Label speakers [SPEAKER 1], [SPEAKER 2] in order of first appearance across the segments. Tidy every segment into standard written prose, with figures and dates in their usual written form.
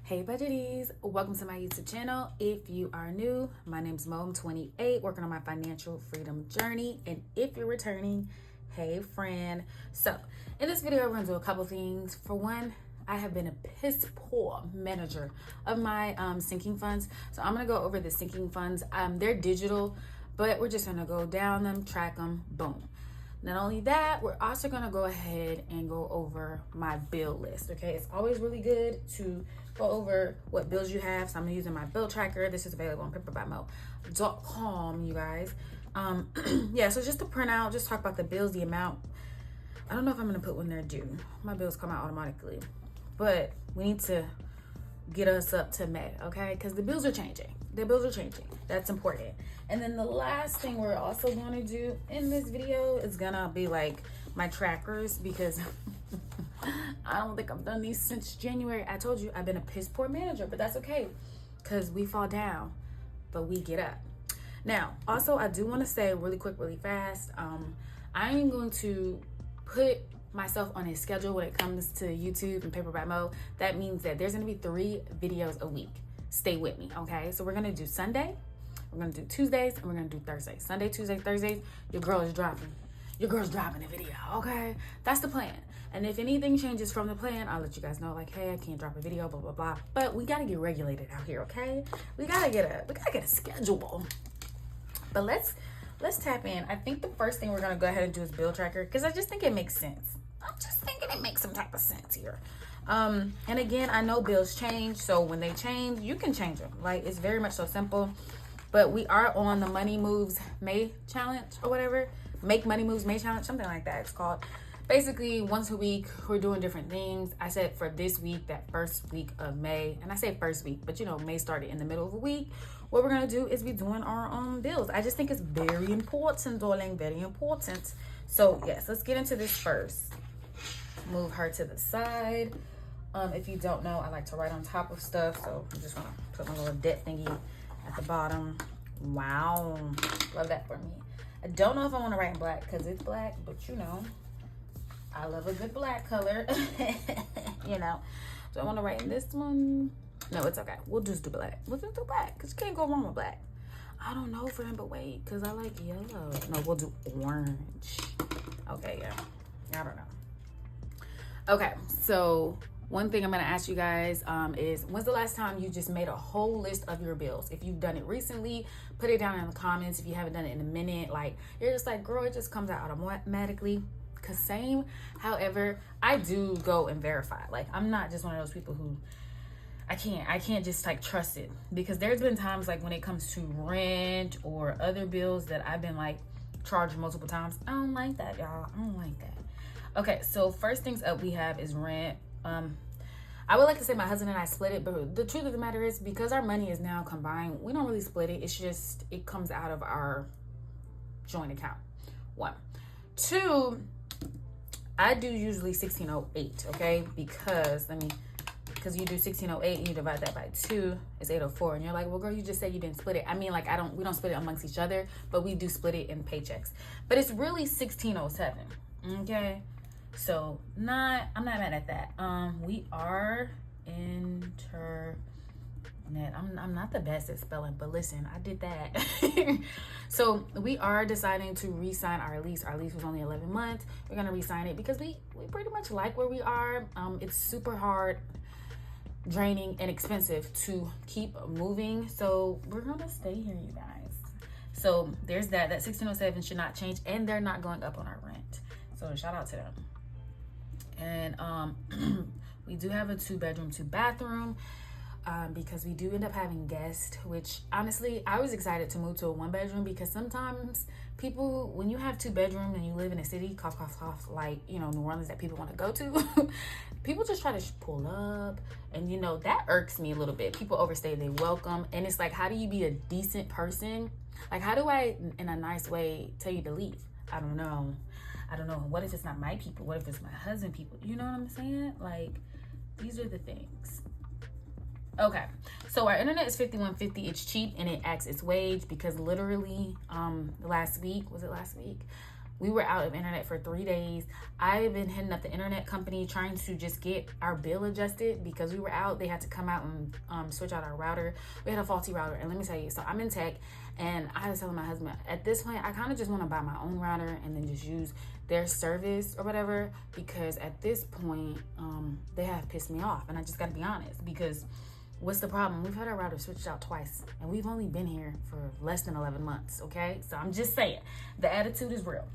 [SPEAKER 1] Hey budgeties, welcome to my YouTube channel. If you are new, my name's Mo. I'm 28, working on my financial freedom journey. And if you're returning, hey friend. So in this video, we're gonna do a couple things. For one, I have been a piss poor manager of my sinking funds. So I'm gonna go over the sinking funds. They're digital, but we're just gonna go down them, track them, boom. Not only that, we're also gonna go ahead and go over my bill list, okay? It's always really good to go over what bills you have. So I'm using my bill tracker. This is available on paperbymo.com, you guys. Yeah, so just to print out, just talk about the bills, the amount. I don't know if I'm gonna put when they're due. My bills come out automatically, but we need to get us up to May, okay? Because the bills are changing. The bills are changing. That's important. And then the last thing we're also going to do in this video is gonna be like my trackers, because I don't think I've done these since January. I told you I've been a piss poor manager, but that's okay because we fall down, but we get up. Now, also, I do want to say really quick, really fast, I am going to put myself on a schedule when it comes to YouTube and Paper by Mo. That means that there's going to be 3 videos a week. Stay with me, okay? So we're going to do Sunday, we're going to do Tuesdays, and we're going to do Thursdays. Sunday, Tuesday, Thursdays, your girl is dropping. Your girl's dropping a video, okay? That's the plan. And if anything changes from the plan, I'll let you guys know, like, hey, I can't drop a video, blah, blah, blah. But we got to get regulated out here, okay? We got to get a schedule. But let's tap in. I think the first thing we're going to go ahead and do is bill tracker, because I just think it makes sense. I'm just thinking it makes some type of sense here. And again, I know bills change, so when they change, you can change them. Like, it's very much so simple. But we are on the Money Moves May challenge or whatever. Make Money Moves May challenge, something like that it's called. Basically, once a week, we're doing different things. I said for this week, that first week of May, and I say first week, but you know, May started in the middle of a week. What we're gonna do is be doing our bills. I just think it's very important, darling, very important. So yes, let's get into this first. Move her to the side. If you don't know, I like to write on top of stuff, so I'm just gonna put my little debt thingy at the bottom. Wow, love that for me. I don't know if I want to write in black because it's black, but you know, I love a good black color. You know, do I want to write in this one? No, it's okay. We'll just do black. We'll just do black because you can't go wrong with black. I don't know, friend, but wait, because I like yellow. No, we'll do orange. Okay, yeah. I don't know. Okay, so one thing I'm going to ask you guys is, when's the last time you just made a whole list of your bills? If you've done it recently, put it down in the comments. If you haven't done it in a minute, like, you're just like, girl, it just comes out automatically. Cause same, however, I do go and verify. Like, I'm not just one of those people who I can't just like trust it, because there's been times like when it comes to rent or other bills that I've been like charged multiple times. I don't like that, y'all. I don't like that. Okay, so first things up we have is rent. I would like to say my husband and I split it, but the truth of the matter is, because our money is now combined, we don't really split it. It's just, it comes out of our joint account. 1. 2, I do usually 1608, okay? Because you do 1608 and you divide that by 2, it's 804. And you're like, well, girl, you just said you didn't split it. I mean, like, we don't split it amongst each other, but we do split it in paychecks. But it's really 1607, okay? So I'm not mad at that. We are internet. I'm not the best at spelling, but listen, I did that. So we are deciding to re-sign our lease. Our lease was only 11 months. We're gonna re-sign it because we pretty much like where we are. It's super hard, draining, and expensive to keep moving. So we're gonna stay here, you guys. So there's that. That 1607 should not change, and they're not going up on our rent. So shout out to them. And we do have a 2-bedroom, 2-bathroom. Because we do end up having guests, which honestly, I was excited to move to a 1-bedroom, because sometimes people, when you have 2 bedrooms and you live in a city, cough, cough, cough, like, you know, New Orleans, that people want to go to, people just try to pull up. And, you know, that irks me a little bit. People overstay their welcome. And it's like, how do you be a decent person? Like, how do I, in a nice way, tell you to leave? I don't know. What if it's not my people? What if it's my husband people? You know what I'm saying? Like, these are the things. Okay, so our internet is $51.50. It's cheap and it acts its wage, because literally last week, We were out of internet for 3 days. I've been hitting up the internet company trying to just get our bill adjusted because we were out. They had to come out and switch out our router. We had a faulty router. And let me tell you, so I'm in tech, and I was telling my husband, at this point, I kind of just want to buy my own router and then just use their service or whatever, because at this point, they have pissed me off. And I just got to be honest, because what's the problem? We've had our router switched out twice, and we've only been here for less than 11 months, okay? So I'm just saying, the attitude is real.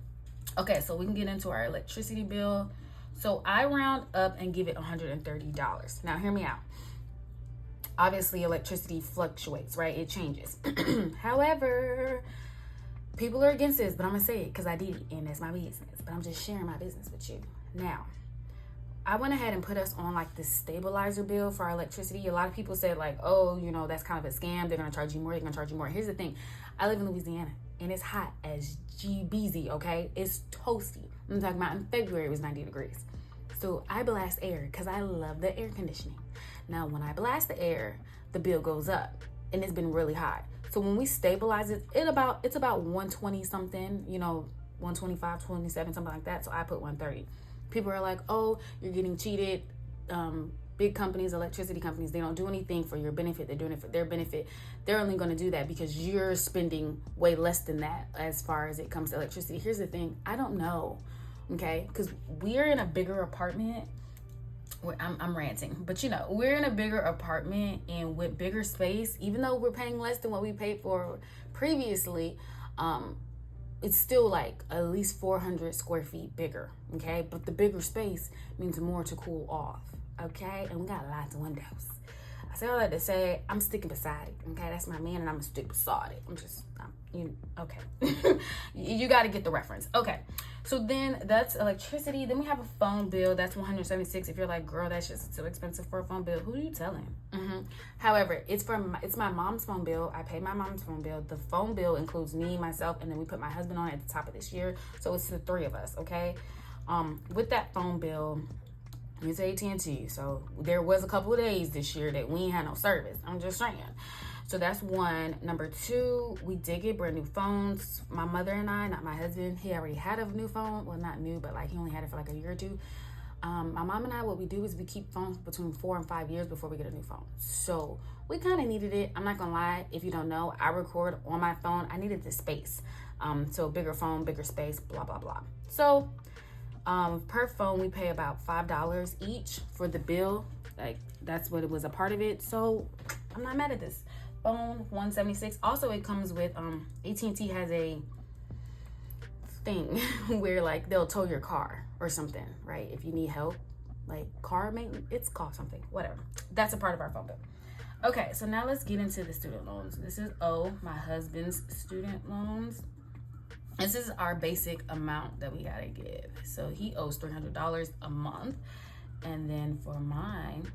[SPEAKER 1] Okay, so we can get into our electricity bill. So I round up and give it $130. Now, hear me out. Obviously, electricity fluctuates, right? It changes. However, people are against this, but I'm going to say it because I did it, and that's my business. But I'm just sharing my business with you. Now, I went ahead and put us on like this stabilizer bill for our electricity. A lot of people said like, oh, you know, that's kind of a scam. They're going to charge you more. They're going to charge you more. Here's the thing. I live in Louisiana, and it's hot as GBZ, okay? It's toasty. I'm talking about in February, it was 90 degrees. So I blast air because I love the air conditioning. Now, when I blast the air, the bill goes up, and it's been really hot. So when we stabilize it, it's about 120 something, you know, 125, 27, something like that. So I put 130. People are like, oh, you're getting cheated. Big companies, electricity companies, they don't do anything for your benefit. They're doing it for their benefit. They're only going to do that because you're spending way less than that as far as it comes to electricity. Here's the thing. I don't know, okay? Because we're in a bigger apartment. I'm ranting, but you know, we're in a bigger apartment and with bigger space. Even though we're paying less than what we paid for previously, it's still like at least 400 square feet bigger, okay? But the bigger space means more to cool off, okay? And we got lots of windows. I say all that to say, I'm sticking beside it, okay? That's my man, and I'm gonna stick beside it. Okay. You got to get the reference. Okay. So then that's electricity. Then we have a phone bill. That's $176. If you're like, girl, that's just too expensive for a phone bill, who are you telling? However, it's my mom's phone bill. I pay my mom's phone bill. The phone bill includes me, myself, and then we put my husband on it at the top of this year. So it's the three of us, okay? With that phone bill, it's AT&T. So there was a couple of days this year that we ain't had no service. I'm just saying. So that's one. Number two, we did get brand new phones. My mother and I, not my husband, he already had a new phone. Well, not new, but like he only had it for like a year or two. My mom and I, what we do is we keep phones between 4 and 5 years before we get a new phone. So we kind of needed it. I'm not going to lie. If you don't know, I record on my phone. I needed the space. So bigger phone, bigger space, blah, blah, blah. So per phone, we pay about $5 each for the bill. Like that's what it was a part of it. So I'm not mad at this. Phone $176. Also, it comes with AT&T has a thing where like they'll tow your car or something, right? If you need help, like car maintenance, it's called something, whatever. That's a part of our phone bill. Okay, so now let's get into the student loans. This is my husband's student loans. This is our basic amount that we gotta give. So he owes $300 a month, and then for mine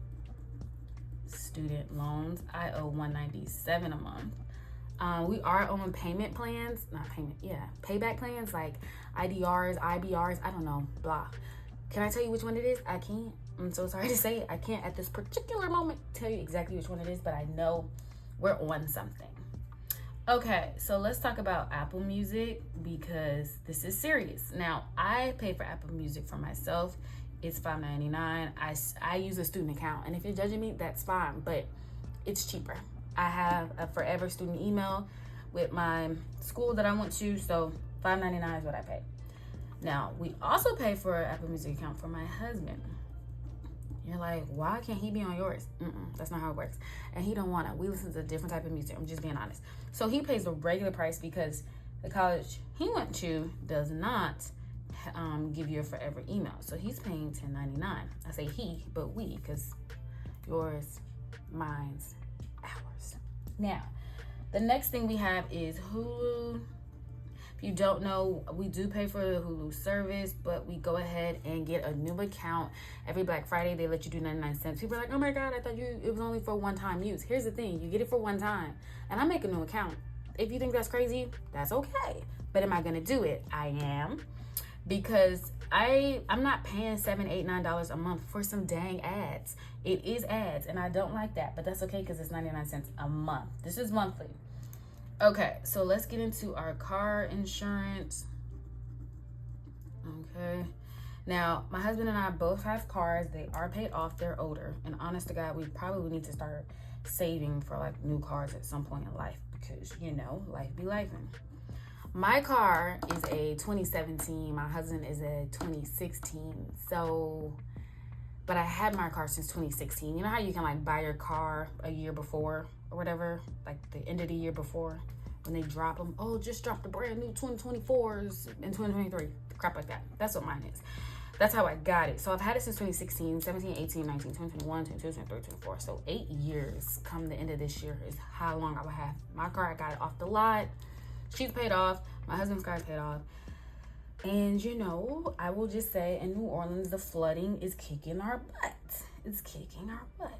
[SPEAKER 1] student loans, I owe $197 a month. We are on payment plans, payback plans like IDRs, IBRs, I don't know, blah. Can I tell you which one it is? I can't. I'm so sorry to say it. I can't at this particular moment tell you exactly which one it is, but I know we're on something. Okay, so let's talk about Apple Music because this is serious. Now, I pay for Apple Music for myself. It's $5.99. I use a student account, and if you're judging me, that's fine, but it's cheaper. I have a forever student email with my school that I went to, so $5.99 is what I pay. Now, we also pay for an Apple Music account for my husband. You're like, why can't he be on yours? That's not how it works. And he don't want to. We listen to a different type of music. I'm just being honest. So he pays the regular price because the college he went to does not give you a forever email. So he's paying $10.99. I say he, but we, because yours, mine's, ours. Now, the next thing we have is Hulu. If you don't know, we do pay for the Hulu service, but we go ahead and get a new account. Every Black Friday, they let you do 99 cents. People are like, oh my God, I thought it was only for one-time use. Here's the thing, you get it for one time, and I make a new account. If you think that's crazy, that's okay. But am I gonna do it? I am. Because I'm not paying $7, $8, $9 a month for some dang ads. It is ads, and I don't like that, but that's okay because it's 99 cents a month. This is monthly. Okay, so let's get into our car insurance. Okay. Now, my husband and I both have cars. They are paid off. They're older. And honest to God, we probably need to start saving for like new cars at some point in life because, you know, life be lifing. My car is a 2017. My husband is a 2016. So, but I had my car since 2016. You know how you can like buy your car a year before or whatever? Like the end of the year before when they drop them. Oh, just dropped the brand new 2024s in 2023. Crap like that. That's what mine is. That's how I got it. So I've had it since 2016, 17, 18, 19, 20, 21, 22, 23, 24. So 8 years come the end of this year is how long I will have my car. I got it off the lot. She's paid off. My husband's car is paid off. And, you know, I will just say in New Orleans, the flooding is kicking our butt. It's kicking our butt.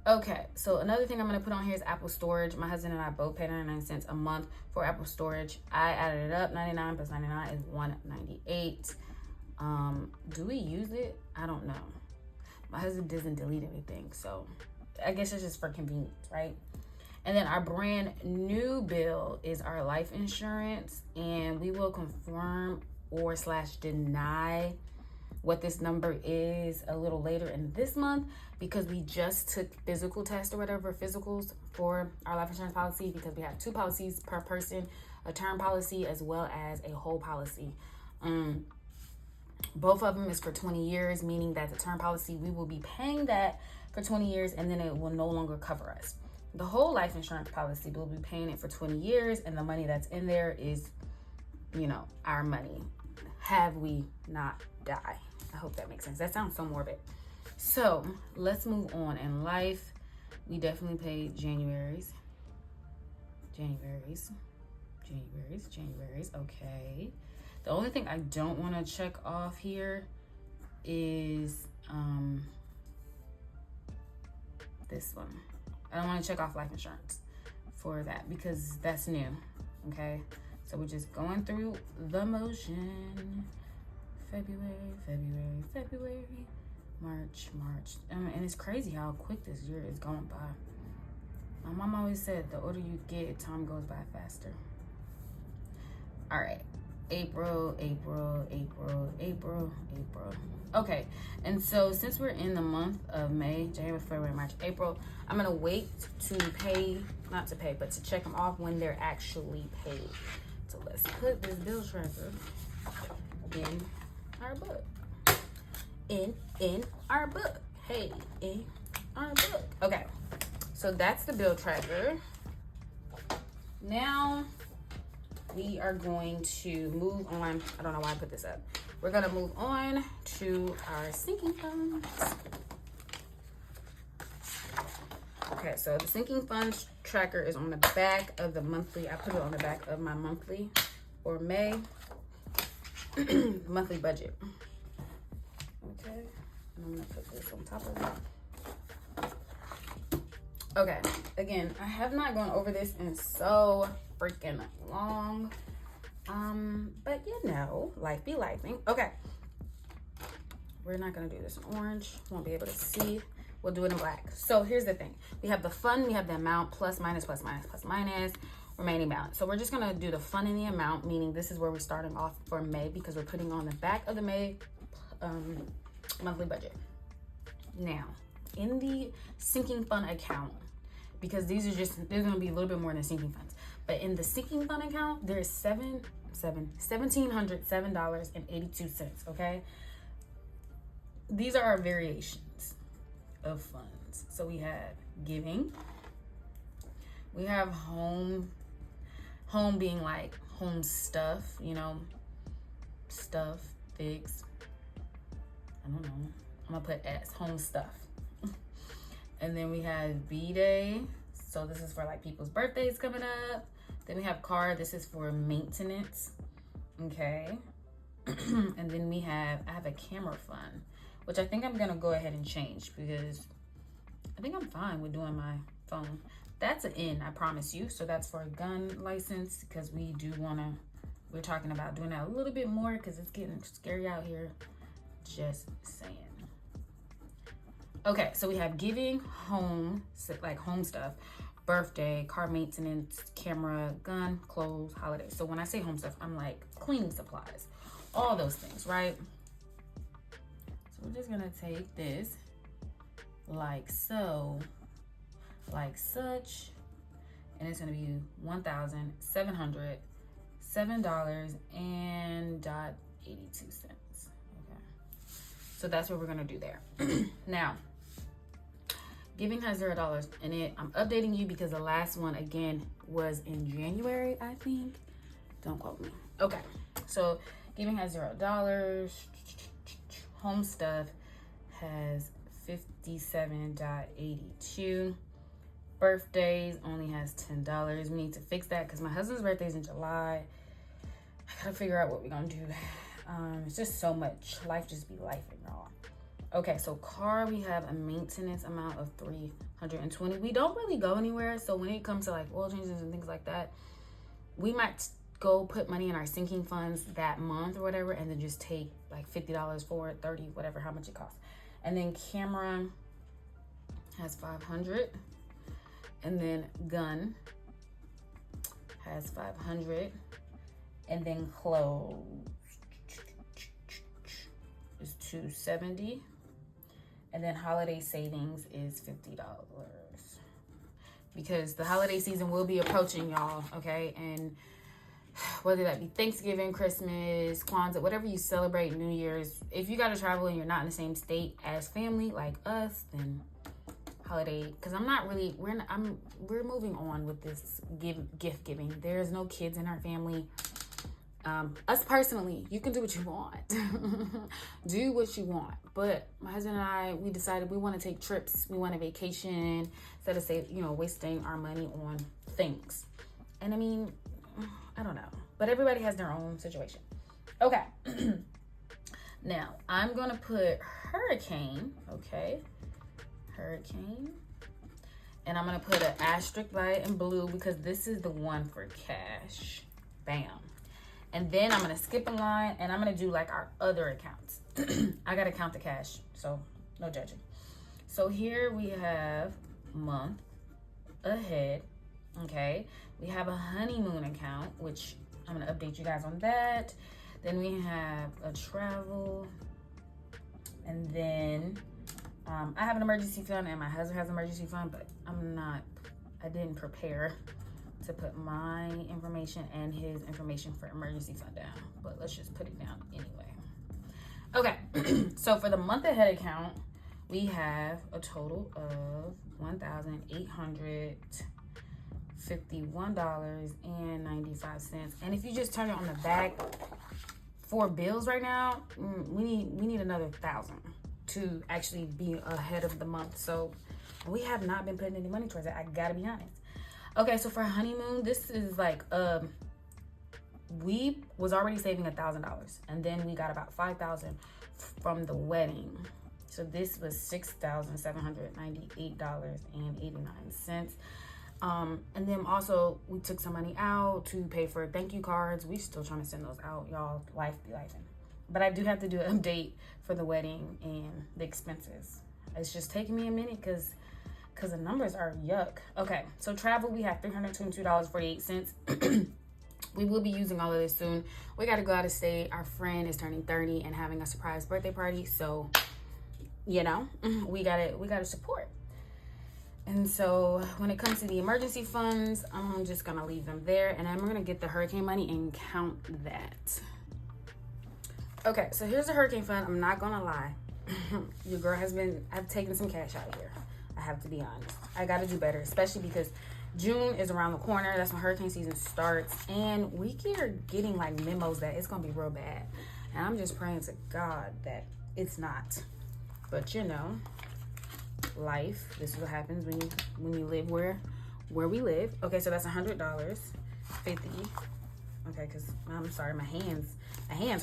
[SPEAKER 1] Okay, so another thing I'm going to put on here is Apple storage. My husband and I both pay 99 cents a month for Apple storage. I added it up. 99 plus 99 is 198. Do we use it? I don't know. My husband doesn't delete anything, so I guess it's just for convenience, right? And then our brand new bill is our life insurance, and we will confirm or / deny what this number is a little later in this month because we just took physical tests or whatever, physicals for our life insurance policy because we have 2 policies per person, a term policy as well as a whole policy. Both of them is for 20 years, meaning that the term policy, we will be paying that for 20 years and then it will no longer cover us. The whole life insurance policy, we'll be paying it for 20 years and the money that's in there is, you know, our money. Have we not die? I hope that makes sense. That sounds so morbid. So let's move on. In life, we definitely paid January's. Okay. The only thing I don't want to check off here is this one. I don't want to check off life insurance for that because that's new. Okay. So we're just going through the motion. February, March. And it's crazy how quick this year is going by. My mom always said the older you get, time goes by faster. All right. April. Okay, and so since we're in the month of May, January, February, March, April, I'm gonna wait to but to check them off when they're actually paid. So let's put this bill tracker in our book. In our book. Hey, in our book. Okay, so that's the bill tracker. Now we are going to move on. I don't know why I put this up. We're gonna move on to our sinking funds. Okay, so the sinking funds tracker is on the back of the monthly. I put it on the back of my monthly or May monthly budget. Okay, and I'm gonna put this on top of it. Okay, again, I have not gone over this in so freaking long. But you know, life be lifing. Okay, we're not gonna do this in orange. Won't be able to see. We'll do it in black. So here's the thing. We have the fund, we have the amount, plus, minus, remaining balance. So we're just gonna do the fund and the amount, meaning this is where we're starting off for May because we're putting on the back of the May monthly budget. Now, in the sinking fund account, because these are there's gonna be a little bit more than sinking funds, but in the sinking fund account, there's $1,707.82, okay? These are our variations of funds. So we have giving, we have home being like home stuff, you know, stuff, things. I don't know. I'm gonna put S, home stuff. And then we have B-Day. So this is for like people's birthdays coming up. Then we have car. This is for maintenance. Okay. And then I have a camera fund, which I think I'm gonna go ahead and change because I think I'm fine with doing my phone. That's an N, I promise you. So that's for a gun license because we're talking about doing that a little bit more because it's getting scary out here. Just saying. Okay, so we have giving, home, like home stuff, birthday, car maintenance, camera, gun, clothes, holidays. So when I say home stuff, I'm like cleaning supplies, all those things, right? So we're just gonna take this like so, like such, and it's gonna be $1,707.82. Okay, so that's what we're gonna do there. Now, giving has $0 in it. I'm updating you because the last one again was in January, I think. Don't quote me. Okay, so giving has $0. Home stuff has $57.82. Birthdays only has $10. We need to fix that because my husband's birthday is in July. I gotta figure out what we're gonna do. It's just so much. Life just be life, y'all. Okay, so car, we have a maintenance amount of $320. We don't really go anywhere, so when it comes to like oil changes and things like that, we might go put money in our sinking funds that month or whatever, and then just take like $50 for it, $30, whatever, how much it costs. And then camera has $500, and then gun has $500, and then clothes is $270. And then holiday savings is $50. Because the holiday season will be approaching, y'all, okay? And whether that be Thanksgiving, Christmas, Kwanzaa, whatever you celebrate, New Year's, if you got to travel and you're not in the same state as family like us, then holiday, because I'm not really, we're moving on with this gift giving. There's no kids in our family. Us personally, you can do what you want. Do what you want. But my husband and I, we decided we want to take trips. We want a vacation instead of wasting our money on things. And I mean, I don't know. But everybody has their own situation. Okay. Now, I'm going to put hurricane. Okay. Hurricane. And I'm going to put an asterisk by it in blue because this is the one for cash. Bam. And then I'm going to skip a line and I'm going to do like our other accounts. I got to count the cash, so no judging. So here we have month ahead, okay? We have a honeymoon account, which I'm going to update you guys on that. Then we have a travel. And then I have an emergency fund and my husband has an emergency fund, but I didn't prepare to put my information and his information for emergency fund down, but let's just put it down anyway. Okay, so for the month ahead account, we have a total of $1,851.95. And if you just turn it on the back for bills right now, we need another 1,000 to actually be ahead of the month. So we have not been putting any money towards it. I gotta be honest. Okay, so for honeymoon, this is like we was already saving $1,000, and then we got about $5,000 from the wedding. So this was $6,798.89. And then also we took some money out to pay for thank you cards. We still trying to send those out, y'all. Life be lifing. But I do have to do an update for the wedding and the expenses. It's just taking me a minute because the numbers are yuck. Okay, so travel, we have $322.48. We will be using all of this soon. We got to go out of state. Our friend is turning 30 and having a surprise birthday party. So, we gotta support. And so when it comes to the emergency funds, I'm just gonna leave them there, and I'm gonna get the hurricane money and count that. Okay, so here's the hurricane fund. I'm not gonna lie. Your girl I've taken some cash out here. I have to be honest. I gotta do better, especially because June is around the corner. That's when hurricane season starts, and we are getting like memos that it's gonna be real bad. And I'm just praying to God that it's not. But life. This is what happens when you live where we live. Okay, so that's $100, $50. Okay, because I'm sorry, my hands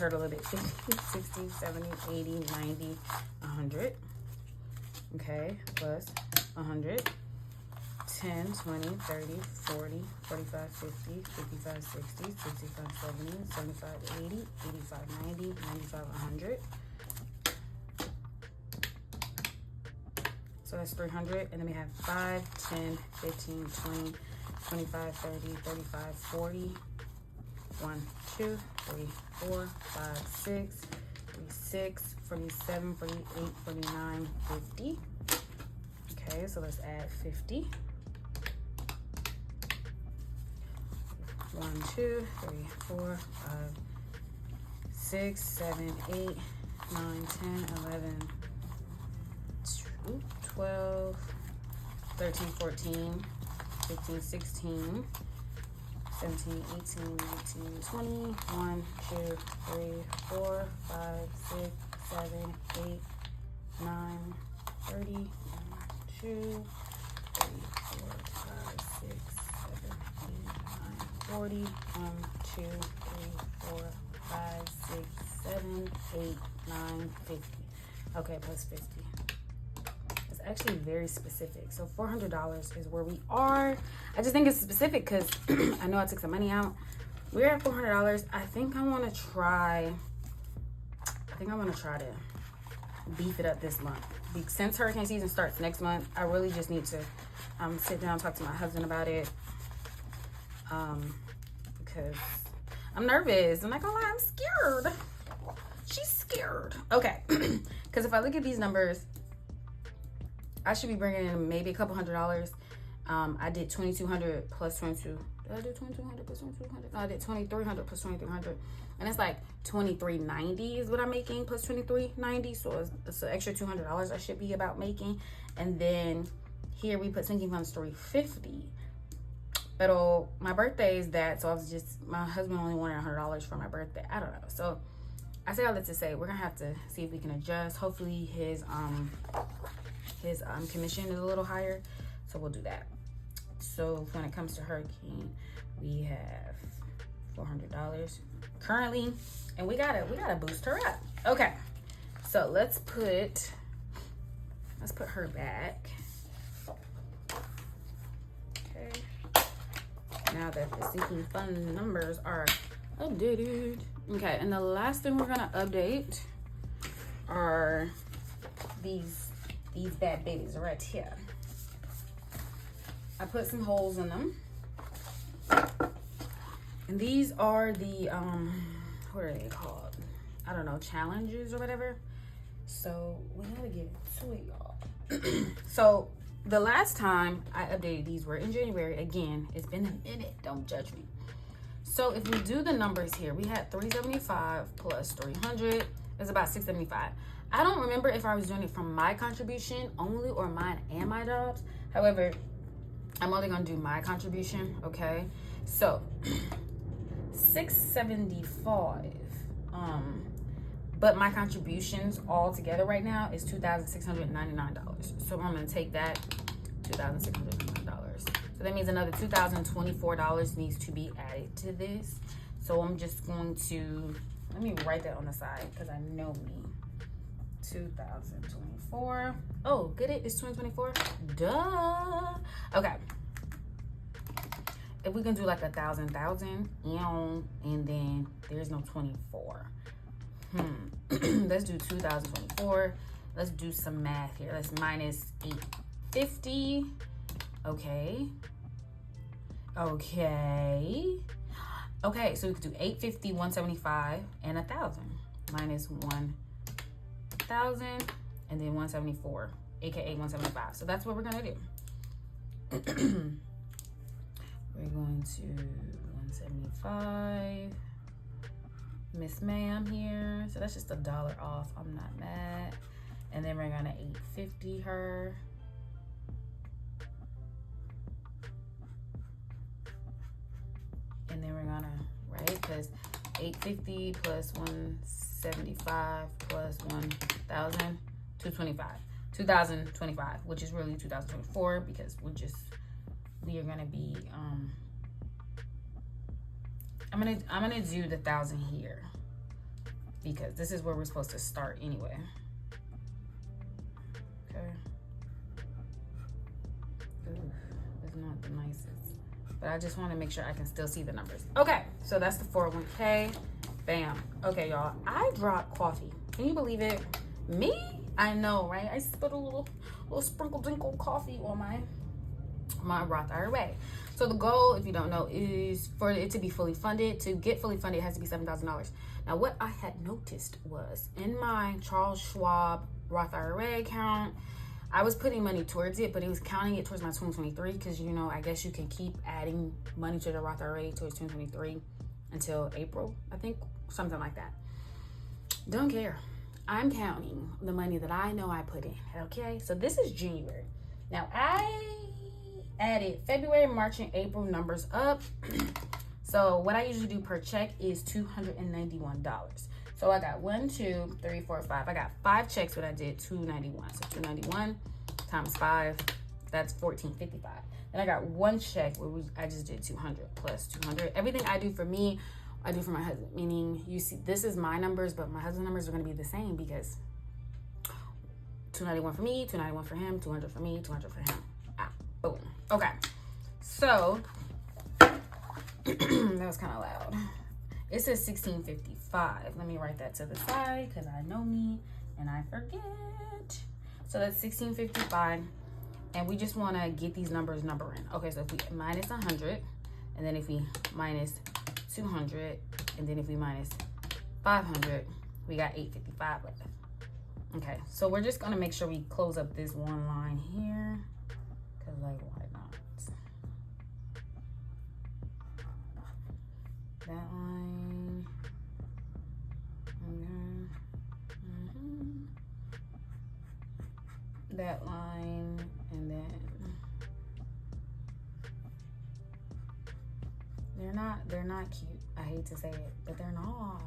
[SPEAKER 1] hurt a little bit. 50, 60, 70, 80, 90, 100. Okay, plus 100. 10, 20, 30, 40, 45, 50, 55, 60, 65, 70, 75, 80, 85, 90, 95, 100. So that's 300. And then we have 5, 10, 15, 20, 25, 30, 35, 40. 1, 2, 3, 4, 5, 6, 46, 47, 48, 49, 50. Okay, so let's add 50. 1, 2, 3, 4, 5, 6, 7, 8, 9, 10, 11, 12, 13, 14, 15, 16, 17, 18, 19, 20, 1, 2, 3, 4, 5, 6, 7, 8, 9, 30, 1, 2, 3, 4, 5, 6, 7, 8, 9, 40, 1, 2, 3, 4, 5, 6, 7, 8, 9, 50. Okay, plus 50. It's actually very specific. So $400 is where we are. I just think it's specific because I know I took some money out. We're at $400. I think I want to try to beef it up this month. Since hurricane season starts next month, I really just need to sit down and talk to my husband about it. Because I'm nervous. I'm not gonna lie, I'm scared. She's scared. Okay. Because if I look at these numbers, I should be bringing in maybe a couple $100. I did 2,200 plus 22. Did I do 2,200 plus 2,200? No, I did 2,300 plus 2,300. And it's like 2,390 is what I'm making plus 2,390. So it's an extra $200 I should be about making. And then here we put sinking funds 350. But my birthday is that, so my husband only wanted $100 for my birthday. I don't know. So I say all that to say we're gonna have to see if we can adjust. Hopefully his commission is a little higher, so we'll do that. So when it comes to hurricane, we have $400 currently, and we gotta boost her up. Okay, so let's put her back. Okay, now that the sinking fund numbers are updated. Okay, and the last thing we're gonna update are these bad babies right here. I put some holes in them. And these are the, what are they called? I don't know, challenges or whatever. So we gotta get to it, y'all. So the last time I updated these were in January. Again, it's been a minute, don't judge me. So if we do the numbers here, we had 375 plus 300 is about 675. I don't remember if I was doing it from my contribution only or mine and my jobs. However, I'm only gonna do my contribution, okay? So 675. But my contributions all together right now is $2,699. So I'm gonna take that $2,699. So that means another $2,024 needs to be added to this. So I'm just going to, let me write that on the side because I know me. 2024. Oh, good, it's 2024. Duh. Okay. If we can do like 1,000, and then there's no 24. Let's do 2024. Let's do some math here. Let's minus 850. Okay. Okay, so we could do 850, 175, and 1,000. Minus 1,000, and then 174, aka 175. So that's what we're gonna do. We're going to 175. Miss Ma'am here. So that's just $1 off. I'm not mad. And then we're gonna 850 her. And then we're gonna, right? Because 850 plus 175 plus 1,000, 225. 2025, which is really 2024 because we are gonna be I'm gonna do the 1,000 here because this is where we're supposed to start anyway. Okay. Ooh, it's not the nicest, but I just want to make sure I can still see the numbers. Okay, so that's the 401k. Bam. Okay, y'all, I dropped coffee. Can you believe it? Me? I know, right? I spilled a little sprinkle dinkle coffee on my Roth IRA. So the goal, if you don't know, is for it to be fully funded. To get fully funded, it has to be $7,000. Now, what I had noticed was in my Charles Schwab Roth IRA account, I was putting money towards it, but it was counting it towards my 2023 because, you know, I guess you can keep adding money to the Roth IRA towards 2023 until April, I think, something like that. Don't care. I'm counting the money that I know I put in, okay? So this is January. Now, I added February, March, and April numbers up. So what I usually do per check is $291. So I got 1, 2, 3, 4, 5. I got 5 checks, but I did $291. So 291 times 5, that's $1,455. Then I got 1 check where I just did 200 plus 200. Everything I do for me, I do for my husband. Meaning, you see, this is my numbers, but my husband's numbers are going to be the same because 291 for me, 291 for him, 200 for me, 200 for him. Boom. Okay. So that was kind of loud. It says 1655. Let me write that to the side because I know me and I forget. So that's 1655. And we just want to get these numbers numbering. Okay, so if we minus 100, and then if we minus 200, and then if we minus 500, we got 855 left. Okay, so we're just going to make sure we close up this one line here. Because, like, why not? That line. That line. And then they're not cute. I hate to say it, but they're not.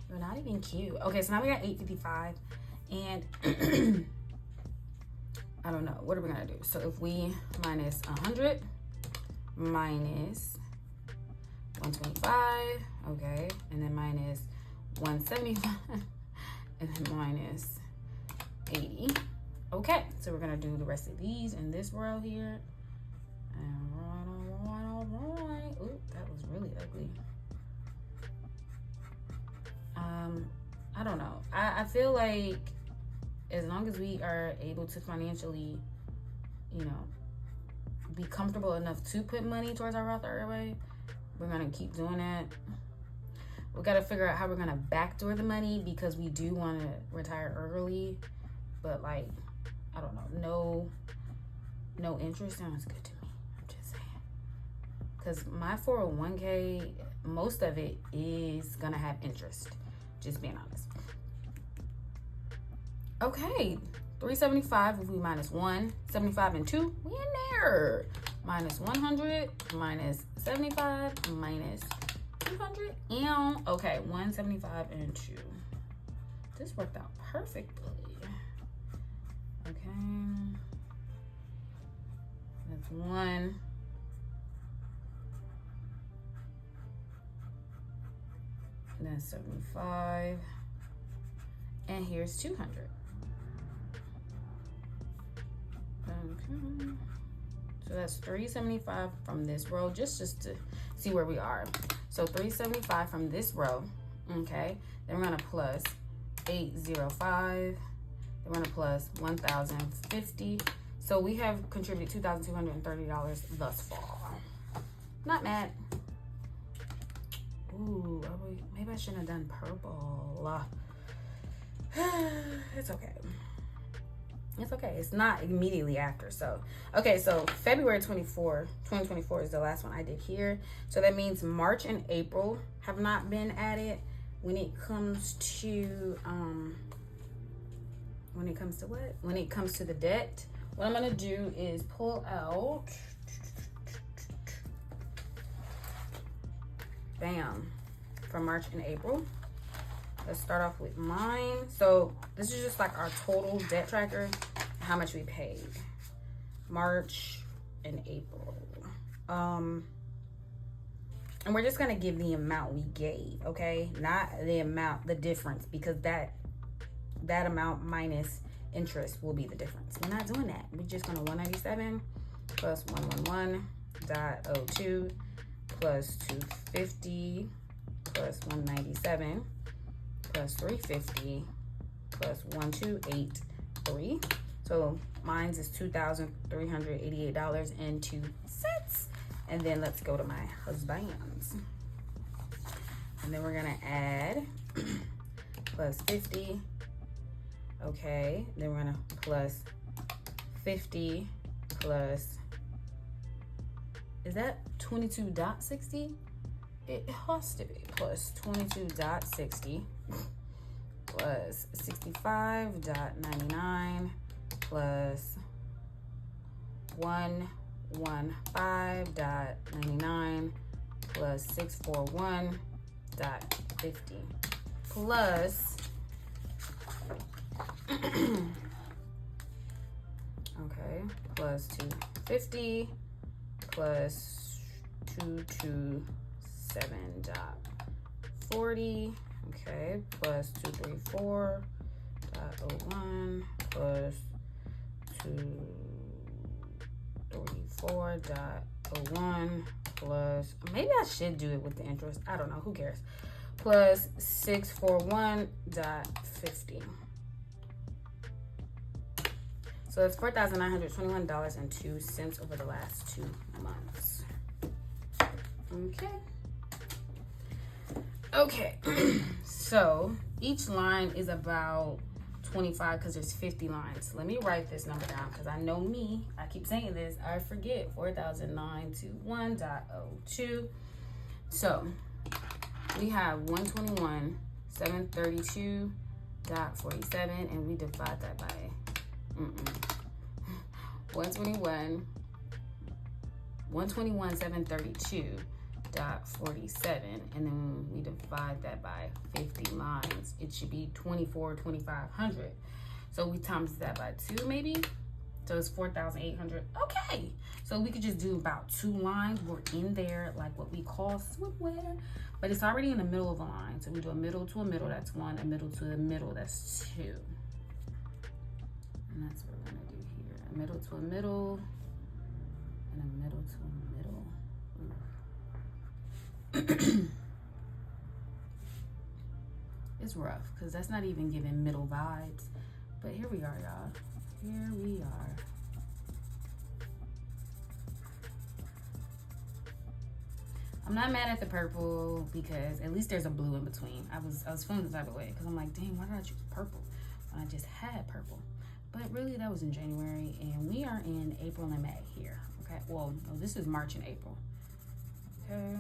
[SPEAKER 1] They're not even cute. Okay, so now we got 855. And I don't know. What are we going to do? So if we minus 100 minus 125, okay, and then minus 175, and then minus 80. Okay, so we're going to do the rest of these in this row here. And all right. Ooh, that was really ugly. I don't know. I feel like as long as we are able to financially, you know, be comfortable enough to put money towards our Roth IRA, we're going to keep doing that. We got to figure out how we're going to backdoor the money because we do want to retire early. But, like, I don't know. No interest sounds good to me. I'm just saying. Because my 401k, most of it is going to have interest. Just being honest. Okay, 375 if we minus 1, 75 and 2, we in there. Minus 100, minus 75, minus 200, and okay, 175 and 2. This worked out perfectly. Okay, that's 1. And then 75, and here's 200. Okay, so that's 375 from this row, just to see where we are. So 375 from this row, okay, then we're gonna plus 805, then we're gonna plus 1,050. So we have contributed $2,230 thus far. Not mad. Ooh, maybe I shouldn't have done purple. It's okay. It's okay. It's not immediately after. So, okay. So February 2024 is the last one I did here. So that means March and April have not been added. When it comes to when it comes to what? When it comes to the debt, what I'm gonna do is pull out. Bam. For March and April. Let's start off with mine. So this is just like our total debt tracker, how much we paid. March and April. And we're just gonna give the amount we gave, okay? Not the amount, the difference, because that amount minus interest will be the difference. We're not doing that. We're just gonna 197 plus 111.02 plus 250 plus 197 plus 350 plus 128 3. So mine's is $2,388.02. And then let's go to my husband's. And then we're gonna add plus 50. Okay, then we're gonna plus 50 plus, is that 22.60? It has to be plus 22.60 plus 65.99 plus 115.99 plus 641.50 plus okay, plus 250 plus 227.40, okay, plus 234.01 plus 234.01 plus, maybe I should do it with the interest, I don't know, who cares, plus 641.50. So it's $4,921.02 over the last 2 months. Okay. So each line is about 25 because there's 50 lines. Let me write this number down because I know me. I keep saying this. I forget. 4,921.02. So we have 121,732.47, and we divide that by 121,732.47, and then we divide that by 50 lines. It should be 2,500. So we times that by 2 maybe. So it's 4,800. Okay. So we could just do about 2 lines. We're in there like what we call swimwear, but it's already in the middle of a line. So we do a middle to a middle, that's 1, a middle to a middle, that's 2. And that's what we're gonna do here. A middle to a middle, and a middle to a middle. It's rough, because that's not even giving middle vibes. But here we are, y'all. Here we are. I'm not mad at the purple, because at least there's a blue in between. I was feeling the type of way, because I'm like, dang, why did I choose purple when I just had purple? But really, that was in January, and we are in April and May here, okay? Well, no, this is March and April, okay?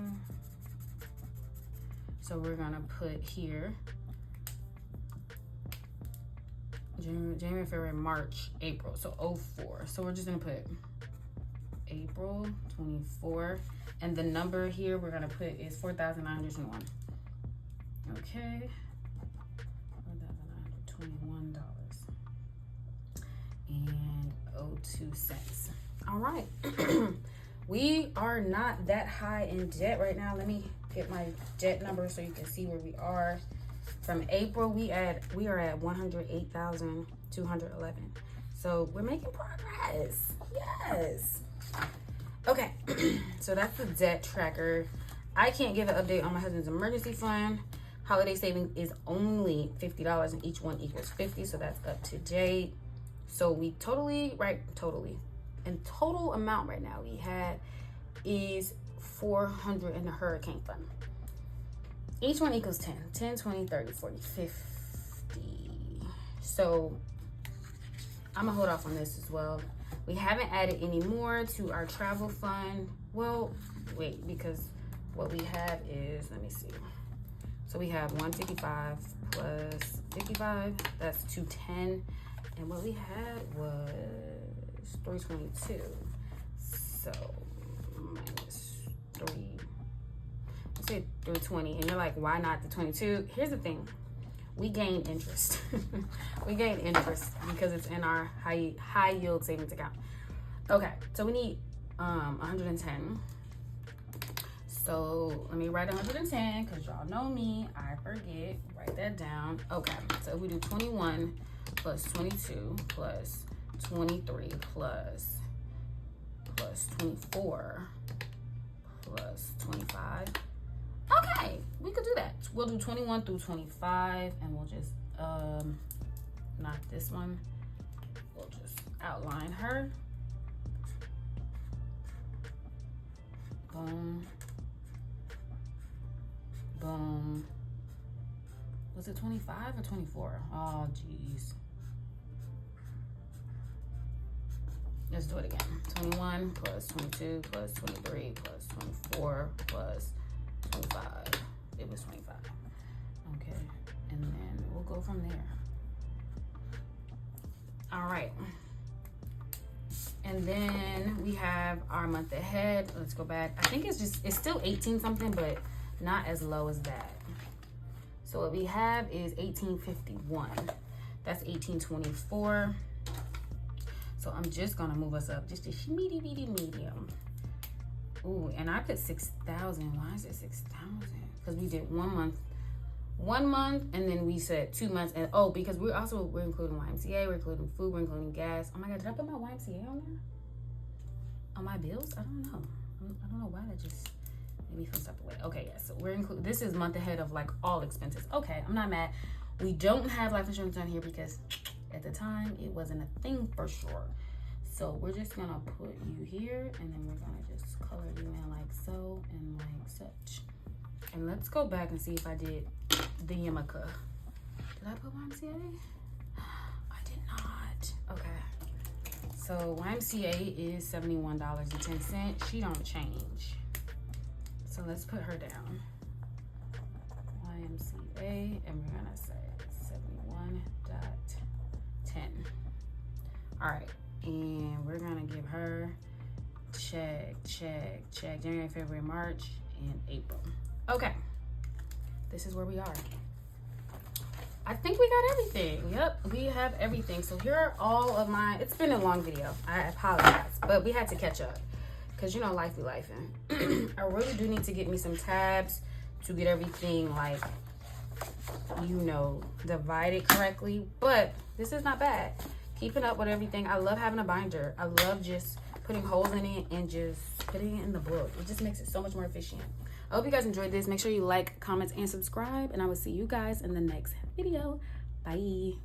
[SPEAKER 1] So we're gonna put here January, February, March, April, so 04. So we're just gonna put April 24, and the number here we're gonna put is 4,921. Okay, $4,921 and 02 cents. All right. We are not that high in debt right now. Let me get my debt number so you can see where we are. From April, we are at 108,211. So we're making progress. Yes. Okay. So that's the debt tracker. I can't give an update on my husband's emergency fund. Holiday savings is only $50, and each one equals 50. So that's up to date. So we in total amount right now we had is 400 in the hurricane fund. Each one equals 10, 10, 20, 30, 40, 50. So I'm gonna hold off on this as well. We haven't added any more to our travel fund. Well, wait, because what we have is, let me see. So we have 155 plus 55, that's 210. And what we had was 322. So minus 3, let's say 320. And you're like, why not the 22? Here's the thing. We gain interest. We gain interest because it's in our high yield savings account. Okay, so we need 110. So let me write 110 because y'all know me. I forget. Write that down. Okay, so if we do 21 plus 22 plus 23 plus 24 plus 25. Okay, we could do that. We'll do 21 through 25, and we'll just knock this one outline her. Boom. Boom. Was it 25 or 24? Oh, geez. Let's do it again. 21 plus 22 plus 23 plus 24 plus 25. It was 25. Okay. And then we'll go from there. All right. And then we have our month ahead. Let's go back. I think it's still 18 something, but not as low as that. So what we have is 1851. That's 1824. So I'm just gonna move us up just a shmeedy beady medium. Ooh, and I put 6,000. Why is it 6,000? Because we did 1 month, and then we said 2 months. And oh, because we're including YMCA, we're including food, we're including gas. Oh my God, did I put my YMCA on there? On my bills? I don't know. I don't know why that just made me feel stuff away. Okay, yeah. So we're including. This is month ahead of like all expenses. Okay, I'm not mad. We don't have life insurance on here because at the time it wasn't a thing for sure. So we're just gonna put you here, and then we're gonna just color you in like so and like such. And let's go back and see if I did the Yamaka. Did I put YMCA? I did not. Okay. So YMCA is $71.10. She don't change. So let's put her down. YMCA, and we're gonna say 71.10. All right. And we're gonna give her check, January, February, March, and April. Okay, this is where we are. I think we got everything. Yep, we have everything. So here are all of my, it's been a long video. I apologize, but we had to catch up because you know life be lifing. I really do need to get me some tabs to get everything like, you know, divided correctly, but this is not bad. Keeping up with everything. I love having a binder. I love just putting holes in it and just putting it in the book. It just makes it so much more efficient. I hope you guys enjoyed this. Make sure you like, comment, and subscribe, and I will see you guys in the next video. Bye.